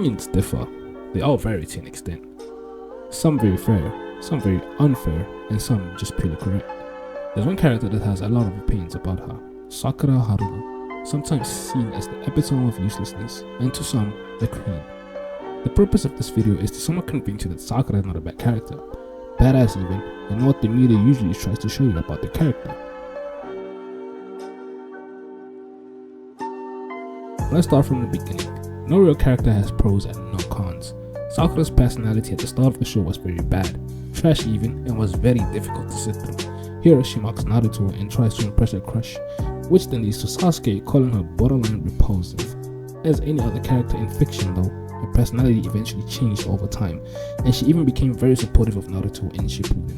opinions differ. They all vary to an extent. Some very fair, some very unfair, and some just purely correct. There's one character that has a lot of opinions about her, Sakura Haruno, sometimes seen as the epitome of uselessness, and to some, the queen. The purpose of this video is to somewhat convince you that Sakura is not a bad character, badass even, and what the media usually tries to show you about the character. Let's start from the beginning. No real character has pros and no cons. Sakura's personality at the start of the show was very bad, trash even, and was very difficult to sit through. Here she mocks Naruto and tries to impress her crush, which then leads to Sasuke calling her borderline repulsive. As any other character in fiction though, her personality eventually changed over time, and she even became very supportive of Naruto in Shippuden.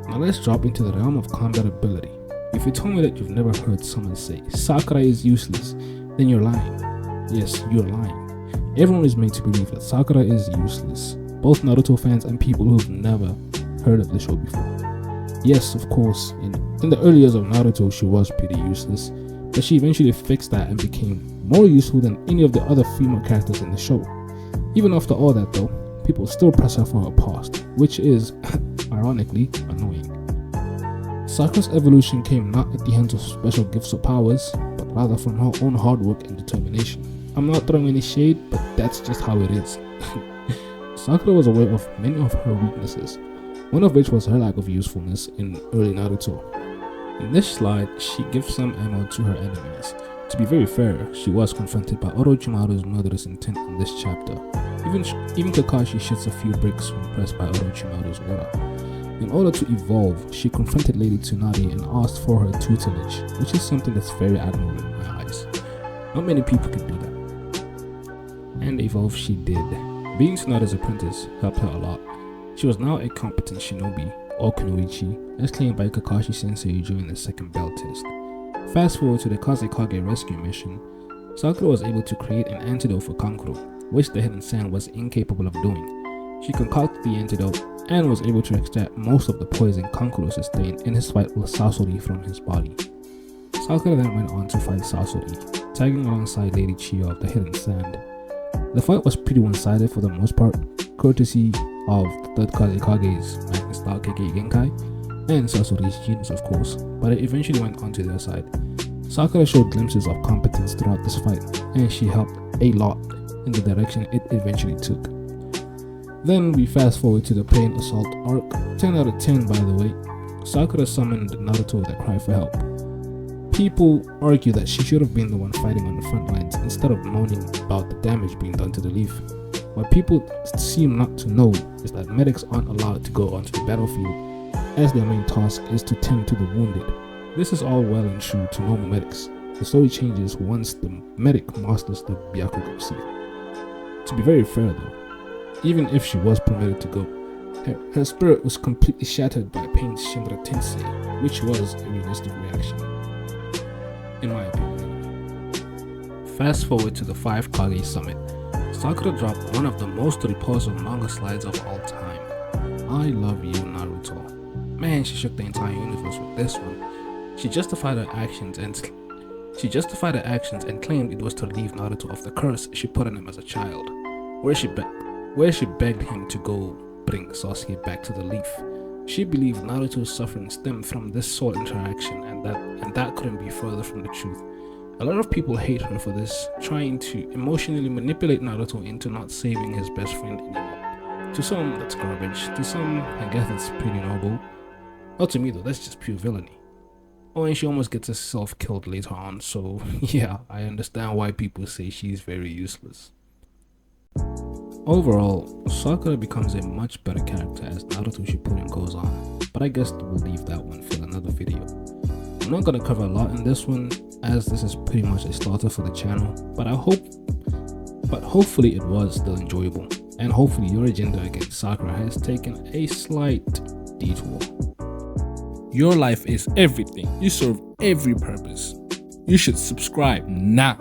Now let's drop into the realm of combat ability. If you told me that you've never heard someone say Sakura is useless, then you're lying. Yes, you're lying. Everyone is made to believe that Sakura is useless, both Naruto fans and people who've never heard of the show before. Yes, of course, in the early years of Naruto she was pretty useless, but she eventually fixed that and became more useful than any of the other female characters in the show. Even after all that though, people still press her for her past, which is, ironically, annoying. Sakura's evolution came not at the hands of special gifts or powers, but rather from her own hard work and determination. I'm not throwing any shade, but that's just how it is. Sakura was aware of many of her weaknesses, one of which was her lack of usefulness in early Naruto. In this slide, she gives some ammo to her enemies. To be very fair, she was confronted by Orochimaru's murderous intent in this chapter. Even Kakashi shits a few bricks when pressed by Orochimaru's aura. In order to evolve, she confronted Lady Tsunade and asked for her tutelage, which is something that's very admirable in my eyes. Not many people can do that. And evolve she did. Being Tsunade's apprentice helped her a lot. She was now a competent shinobi, or kunoichi, as claimed by Kakashi Sensei during the second bell test. Fast forward to the Kazekage rescue mission, Sakura was able to create an antidote for Kankuro, which the Hidden Sand was incapable of doing. She concocted the antidote and was able to extract most of the poison Kankuro sustained in his fight with Sasori from his body. Sakura then went on to fight Sasori, tagging alongside Lady Chiyo of the Hidden Sand. The fight was pretty one-sided for the most part, courtesy of the third Kazekage's Magnus Style Kekkei Genkai, and Sasori's genius of course, but it eventually went on to their side. Sakura showed glimpses of competence throughout this fight, and she helped a lot in the direction it eventually took. Then we fast forward to the Pain Assault arc, 10 out of 10 by the way. Sakura summoned Naruto with a cry for help. People argue that she should have been the one fighting on the front lines instead of moaning about the damage being done to the leaf. What people seem not to know is that medics aren't allowed to go onto the battlefield, as their main task is to tend to the wounded. This is all well and true to normal medics. The story changes once the medic masters the Byakugo Seal. To be very fair though, even if she was permitted to go, her spirit was completely shattered by Pain's Shinra Tensei, which was a realistic reaction, in my opinion. Fast forward to the 5 Kage Summit. Sakura dropped one of the most repulsive manga slides of all time. I love you, Naruto. Man, she shook the entire universe with this one. She justified her actions and claimed it was to relieve Naruto of the curse she put on him as a child, where she begged him to go bring Sasuke back to the leaf. She believed Naruto's suffering stemmed from this soul interaction, and that couldn't be further from the truth. A lot of people hate her for this, trying to emotionally manipulate Naruto into not saving his best friend anymore. To some, that's garbage. To some, I guess it's pretty noble. Not to me though, that's just pure villainy. Oh, and she almost gets herself killed later on, so yeah, I understand why people say she's very useless. Overall, Sakura becomes a much better character as Naruto Shippuden goes on, but I guess we'll leave that one for another video. I'm not going to cover a lot in this one, as this is pretty much a starter for the channel, but hopefully it was still enjoyable, and hopefully your agenda against Sakura has taken a slight detour. Your life is everything. You serve every purpose. You should subscribe now.